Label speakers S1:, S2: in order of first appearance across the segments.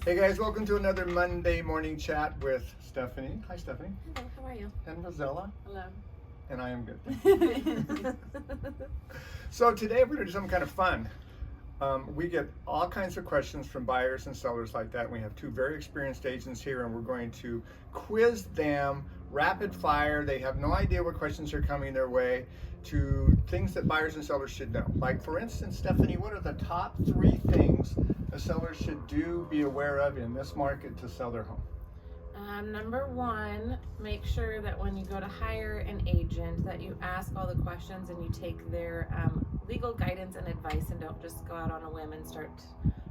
S1: Hey guys, welcome to another Monday morning chat with Steffani. Hi Steffani.
S2: Hello, how are you?
S1: And Rozella.
S2: Hello.
S1: And I am good. So today we're going to do something kind of fun. We get all kinds of questions from buyers and sellers like that. We have two very experienced agents here and we're going to quiz them rapid fire. They have no idea what questions are coming their way, to things that buyers and sellers should know. Like for instance, Steffani, what are the top 3 things a seller should be aware of in this market to sell their home?
S2: Number 1, make sure that when you go to hire an agent that you ask all the questions and you take their legal guidance and advice and don't just go out on a whim and start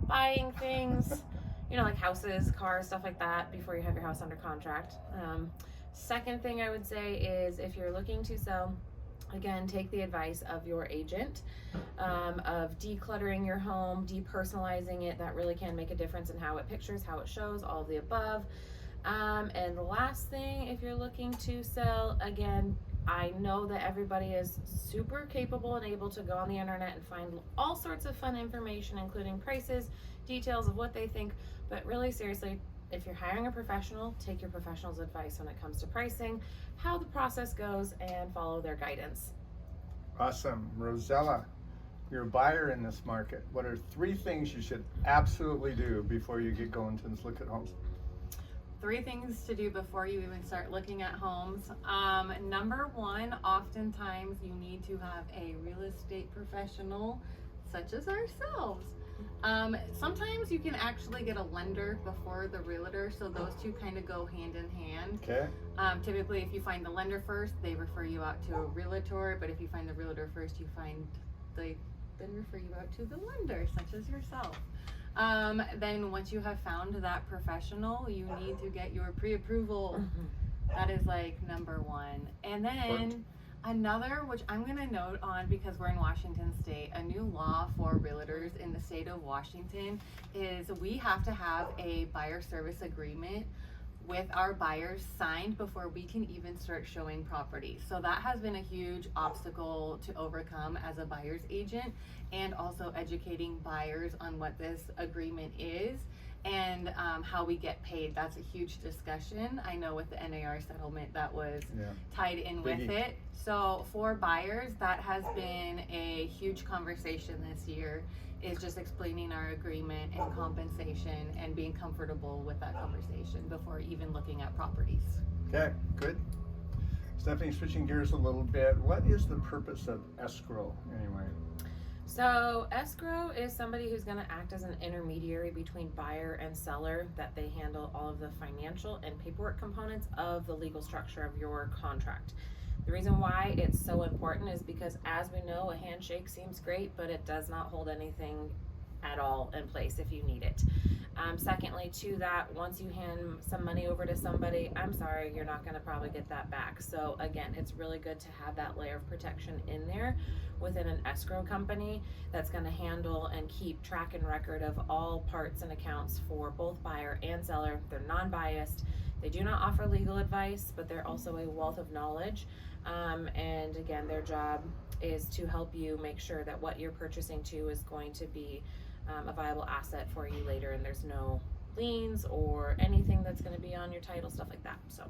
S2: buying things, like houses, cars, stuff like that before you have your house under contract. Second thing I would say is if you're looking to sell, again, take the advice of your agent of decluttering your home, depersonalizing it. That really can make a difference in how it pictures, how it shows, all of the above. And the last thing, if you're looking to sell, again, I know that everybody is super capable and able to go on the internet and find all sorts of fun information, including prices, details of what they think, but really seriously, if you're hiring a professional, take your professional's advice when it comes to pricing, how the process goes, and follow their guidance.
S1: Awesome. Rozella, you're a buyer in this market. What are 3 things you should absolutely do before you get going to look at homes?
S3: 3 things to do before you even start looking at homes. Number 1, oftentimes you need to have a real estate professional such as ourselves. Sometimes you can actually get a lender before the realtor, so those two kind of go hand in hand.
S1: Okay.
S3: Typically, if you find the lender first, they refer you out to a realtor, but if you find the realtor first, they then refer you out to the lender, such as yourself. Then once you have found that professional, you need to get your pre-approval. That is like number 1. And then another, which I'm going to note on because we're in Washington State, a new law for realtors in the state of Washington is we have to have a buyer service agreement with our buyers signed before we can even start showing property. So that has been a huge obstacle to overcome as a buyer's agent, and also educating buyers on what this agreement is and how we get paid. That's a huge discussion. I know with the NAR settlement that was tied in with it. So for buyers, that has been a huge conversation this year, is just explaining our agreement and compensation and being comfortable with that conversation before even looking at properties.
S1: Okay, good. Steffani, switching gears a little bit, what is the purpose of escrow anyway?
S2: So escrow is somebody who's going to act as an intermediary between buyer and seller, that they handle all of the financial and paperwork components of the legal structure of your contract. The reason why it's so important is because, as we know, a handshake seems great, but it does not hold anything at all in place if you need it. Secondly, to that, once you hand some money over to somebody, I'm sorry, you're not going to probably get that back. So again, it's really good to have that layer of protection in there within an escrow company that's going to handle and keep track and record of all parts and accounts for both buyer and seller. They're non-biased. They do not offer legal advice, but they're also a wealth of knowledge. And again, their job is to help you make sure that what you're purchasing to is going to be a viable asset for you later, and there's no liens or anything that's going to be on your title, stuff like that. So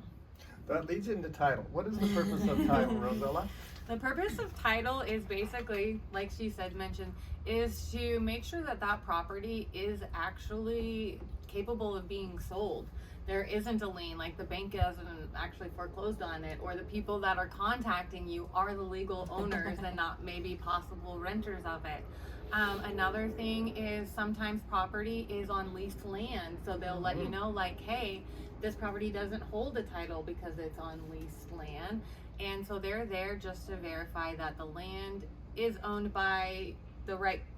S1: that leads into title. What is the purpose of title, Rozella?
S3: The purpose of title is basically, like she said, mentioned, is to make sure that that property is actually capable of being sold. There isn't a lien, like the bank hasn't actually foreclosed on it, or the people that are contacting you are the legal owners and not maybe possible renters of it. Another thing is sometimes property is on leased land, so they'll let you know, like, hey, this property doesn't hold a title because it's on leased land, and so they're there just to verify that the land is owned by the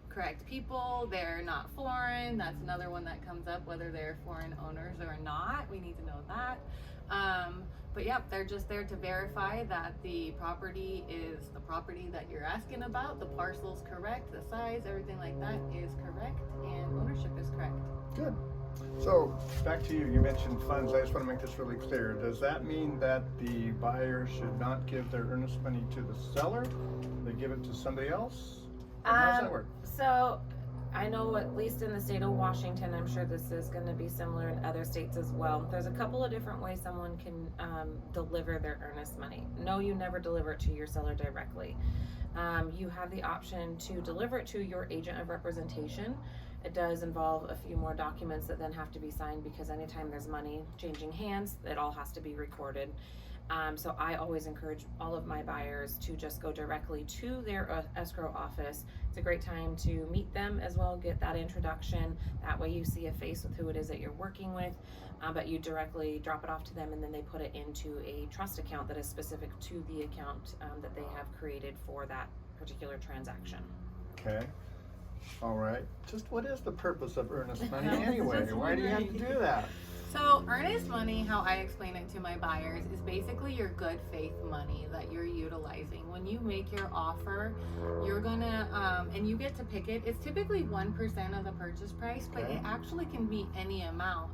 S3: correct people. They're not foreign. That's another one that comes up, whether they're foreign owners or not. We need to know that. But yep, they're just there to verify that the property is the property that you're asking about, the parcel's correct, the size, everything like that is correct, and ownership is correct.
S1: Good. So back to you. You mentioned funds. I just want to make this really clear. Does that mean that the buyer should not give their earnest money to the seller? They give it to somebody else? How does that work?
S2: So I know at least in the state of Washington, I'm sure this is going to be similar in other states as well. There's a couple of different ways someone can deliver their earnest money. No, you never deliver it to your seller directly. You have the option to deliver it to your agent of representation. It does involve a few more documents that then have to be signed, because anytime there's money changing hands, it all has to be recorded. So I always encourage all of my buyers to just go directly to their escrow office. It's a great time to meet them as well, get that introduction. That way you see a face with who it is that you're working with, but you directly drop it off to them, and then they put it into a trust account that is specific to the account that they have created for that particular transaction.
S1: Okay. All right. Just what is the purpose of earnest money anyway? Why do you have to do that?
S3: So earnest money, how I explain it to my buyers, is basically your good faith money that you're utilizing. When you make your offer, you're gonna, and you get to pick it. It's typically 1% of the purchase price, but
S1: Okay.
S3: it actually can be any amount.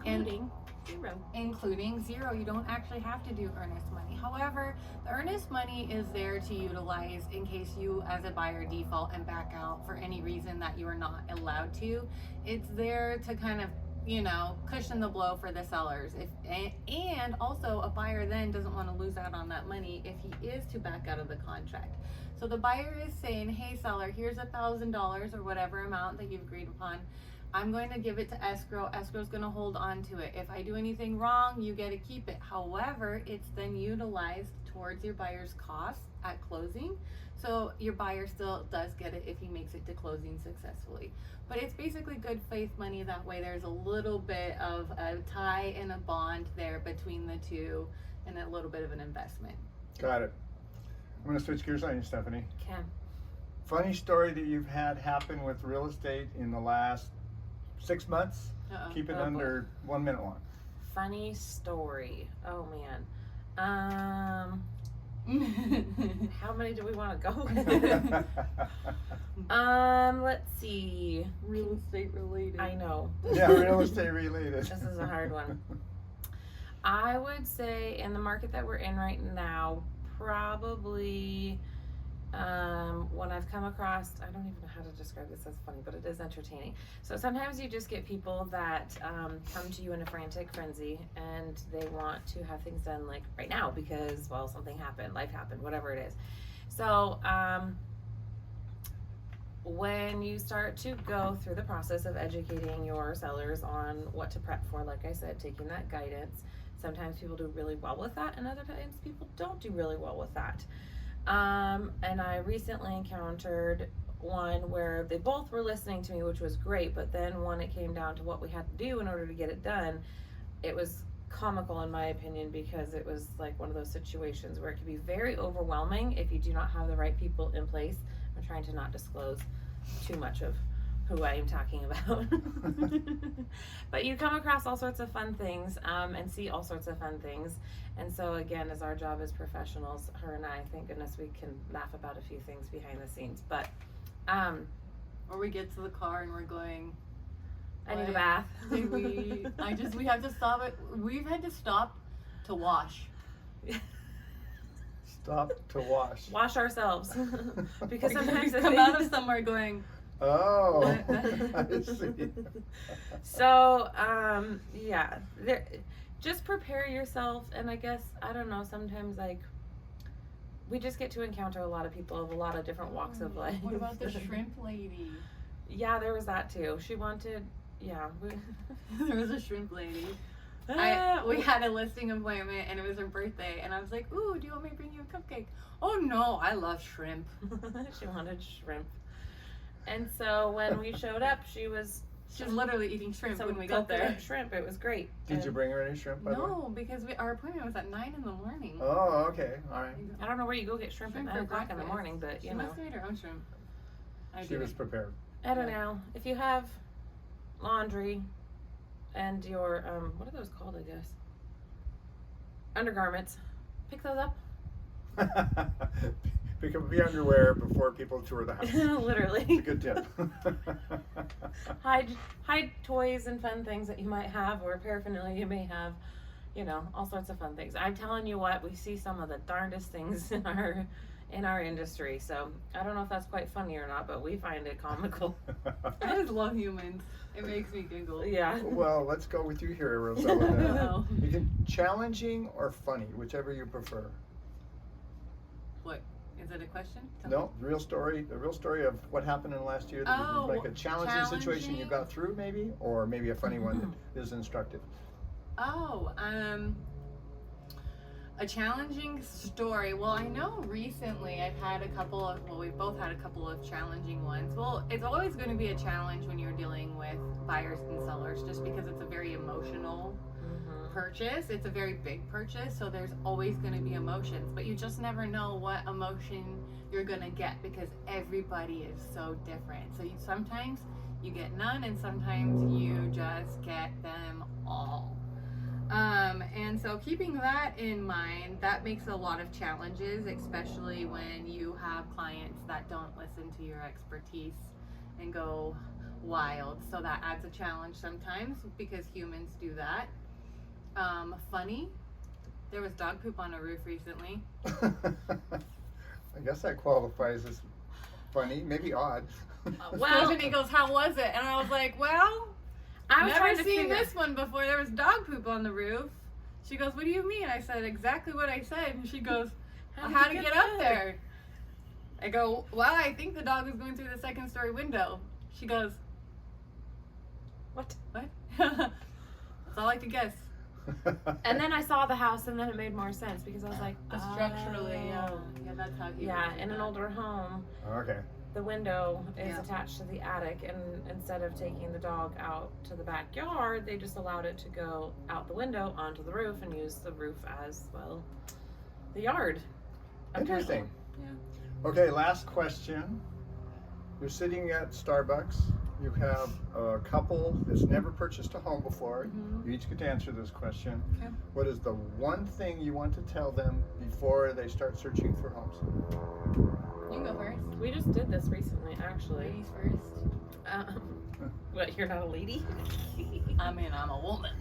S2: Including zero.
S3: Including zero. You don't actually have to do earnest money. However, the earnest money is there to utilize in case you as a buyer default and back out for any reason that you are not allowed to. It's there to kind of, you know, cushion the blow for the sellers. And also a buyer then doesn't want to lose out on that money if he is to back out of the contract. So the buyer is saying, hey seller, here's $1,000 or whatever amount that you've agreed upon. I'm going to give it to escrow. Escrow's going to hold on to it. If I do anything wrong, you get to keep it. However, it's then utilized towards your buyer's costs at closing. So your buyer still does get it if he makes it to closing successfully. But it's basically good faith money. That way there's a little bit of a tie and a bond there between the two, and a little bit of an investment.
S1: Got it. I'm going to switch gears on you, Stephanie.
S2: Okay.
S1: Funny story that you've had happen with real estate in the last 6 months?
S3: Uh-oh.
S1: Keep it
S2: Oh, boy.
S1: under 1 minute long.
S2: Funny story. Oh man. How many do we want to go with? Let's see.
S3: Real estate related.
S2: I know.
S1: Yeah, real estate related.
S2: This is a hard one. I would say in the market that we're in right now, probably when I've come across, I don't even know how to describe this as funny, but it is entertaining. So sometimes you just get people that come to you in a frantic frenzy, and they want to have things done like right now because, well, something happened, life happened, whatever it is. So when you start to go through the process of educating your sellers on what to prep for, like I said, taking that guidance, sometimes people do really well with that, and other times people don't do really well with that. And I recently encountered one where they both were listening to me, which was great, but then when it came down to what we had to do in order to get it done, it was comical in my opinion, because it was like one of those situations where it can be very overwhelming if you do not have the right people in place. I'm trying to not disclose too much of who I am talking about. But you come across all sorts of fun things and see all sorts of fun things. And so again, as our job as professionals, her and I, thank goodness we can laugh about a few things behind the scenes. But
S3: or we get to the car and we're going,
S2: I need a bath.
S3: we have to stop it. We've had to stop to wash.
S1: Stop to wash.
S2: Wash ourselves. Because sometimes
S3: we come out of somewhere going,
S1: Oh,
S3: What?
S1: I see.
S2: so yeah, just prepare yourself. And I guess, I don't know, sometimes like we just get to encounter a lot of people of a lot of different walks of life.
S3: What about the shrimp lady?
S2: Yeah, there was that too. She wanted, yeah.
S3: There was a shrimp lady.
S2: Ah,
S3: We had a listing appointment and it was her birthday, and I was like, ooh, do you want me to bring you a cupcake? Oh no, I love shrimp.
S2: She wanted shrimp. And so when we showed up, she was
S3: literally eating shrimp
S2: some
S3: when we got there.
S2: coconut shrimp. It was great.
S1: Did you bring her any shrimp, by the way?
S3: No, because our appointment was at 9 in the morning.
S1: Oh, okay. All right.
S2: I don't know where you go get shrimp at
S3: Shrimp
S2: 9
S3: for
S2: o'clock in the
S3: breakfast.
S2: morning, but
S3: She
S2: you know.
S3: must have made her own shrimp.
S1: She was prepared.
S2: I don't know. If you have laundry and your, what are those called, I guess? Undergarments. Pick those up.
S1: Pick up the underwear before people tour the house.
S2: Literally.
S1: It's a good tip.
S2: Hide toys and fun things that you might have, or paraphernalia you may have, you know, all sorts of fun things. I'm telling you what, we see some of the darndest things in in our industry. So I don't know if that's quite funny or not, but we find it comical.
S3: I just love humans. It makes me giggle.
S2: Yeah.
S1: Well, let's go with you here, Rozella. then.
S3: No.
S1: You can challenging or funny, whichever you prefer.
S3: What? Is it a question?
S1: No, the real story of what happened in the last year. That was like a challenging situation you
S3: challenging.
S1: got through, maybe, or maybe a funny one that is instructive.
S3: Oh, a challenging story. Well, I know recently I've had a couple of, well, we've both had a couple of challenging ones. Well, it's always going to be a challenge when you're dealing with buyers and sellers, just because it's a very emotional purchase. It's a very big purchase, so there's always going to be emotions, but you just never know what emotion you're going to get because everybody is so different. So sometimes you get none, and sometimes you just get them all. And so keeping that in mind, that makes a lot of challenges, especially when you have clients that don't listen to your expertise and go wild. So that adds a challenge sometimes because humans do that. Funny, there was dog poop on a roof recently.
S1: I guess that qualifies as funny, maybe odd.
S3: Well, Stephanie goes, "How was it?" And I was like, "Well,
S2: I was
S3: never
S2: trying to
S3: seen
S2: figure-
S3: this one before. There was dog poop on the roof." She goes, "What do you mean?" I said exactly what I said, and she goes, "How to get up there?" I go, "Well, I think the dog was going through the second story window." She goes,
S2: What?
S3: "What?" That's all I could guess.
S2: And then I saw the house, and then it made more sense because I was like,
S3: Structurally,
S2: oh.
S3: yeah, that's how he.
S2: Yeah,
S3: would do
S2: in an
S3: that.
S2: older home,
S1: Okay.
S2: the window is
S3: Yeah.
S2: attached to the attic, and instead of taking the dog out to the backyard, they just allowed it to go out the window onto the roof and use the roof as, well, the yard.
S1: Interesting.
S3: Yeah.
S1: Okay, last question. You're sitting at Starbucks. You have a couple that's never purchased a home before.
S3: Mhm.
S1: You each get to answer this question.
S3: Okay.
S1: What is the one thing you want to tell them before they start searching for homes?
S3: You can go first.
S2: We just did this recently, actually.
S3: Ladies first.
S2: What, you're not a lady?
S3: I mean, I'm a woman.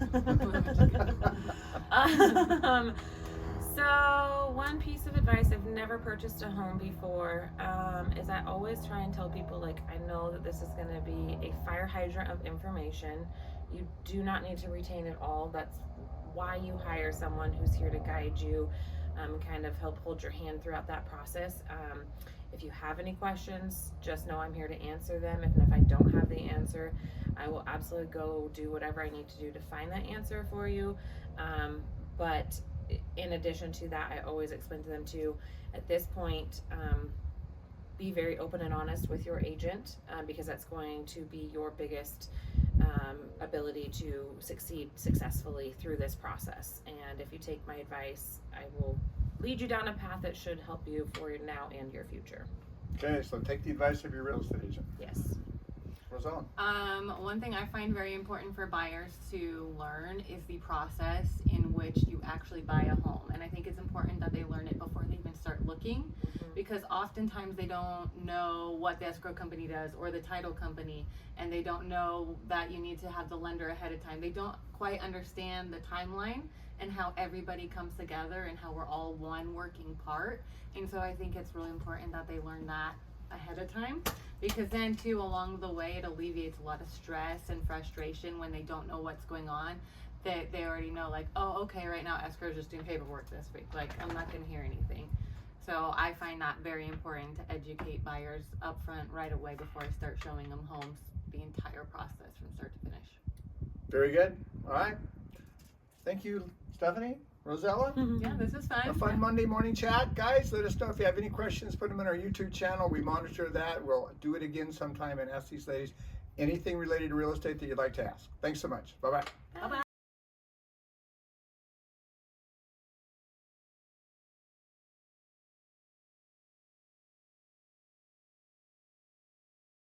S2: So one piece of advice, I've never purchased a home before, is I always try and tell people, like, I know that this is going to be a fire hydrant of information. You do not need to retain it all. That's why you hire someone who's here to guide you, kind of help hold your hand throughout that process. If you have any questions, just know I'm here to answer them. And if I don't have the answer, I will absolutely go do whatever I need to do to find that answer for you. But in addition to that, I always explain to them too, at this point, be very open and honest with your agent, because that's going to be your biggest ability to succeed successfully through this process. And if you take my advice, I will lead you down a path that should help you for your now and your future.
S1: Okay, so take the advice of your real estate agent.
S2: Yes.
S1: Rozella.
S3: One thing I find very important for buyers to learn is the process in which you actually buy a home. And I think it's important that they learn it before they even start looking, because oftentimes they don't know what the escrow company does or the title company, and they don't know that you need to have the lender ahead of time. They don't quite understand the timeline and how everybody comes together and how we're all one working part. And so I think it's really important that they learn that ahead of time, because then too, along the way, it alleviates a lot of stress and frustration when they don't know what's going on. They already know, like, oh, okay, right now escrow is just doing paperwork this week, like I'm not going to hear anything. So I find that very important to educate buyers up front right away before I start showing them homes, the entire process from start to finish.
S1: Very good. All right. Thank you, Stephanie. Rozella.
S3: Yeah, this is fun.
S1: A fun Monday morning chat. Guys, let us know if you have any questions. Put them in our YouTube channel. We monitor that. We'll do it again sometime and ask these ladies anything related to real estate that you'd like to ask. Thanks so much. Bye-bye.
S3: Bye-bye.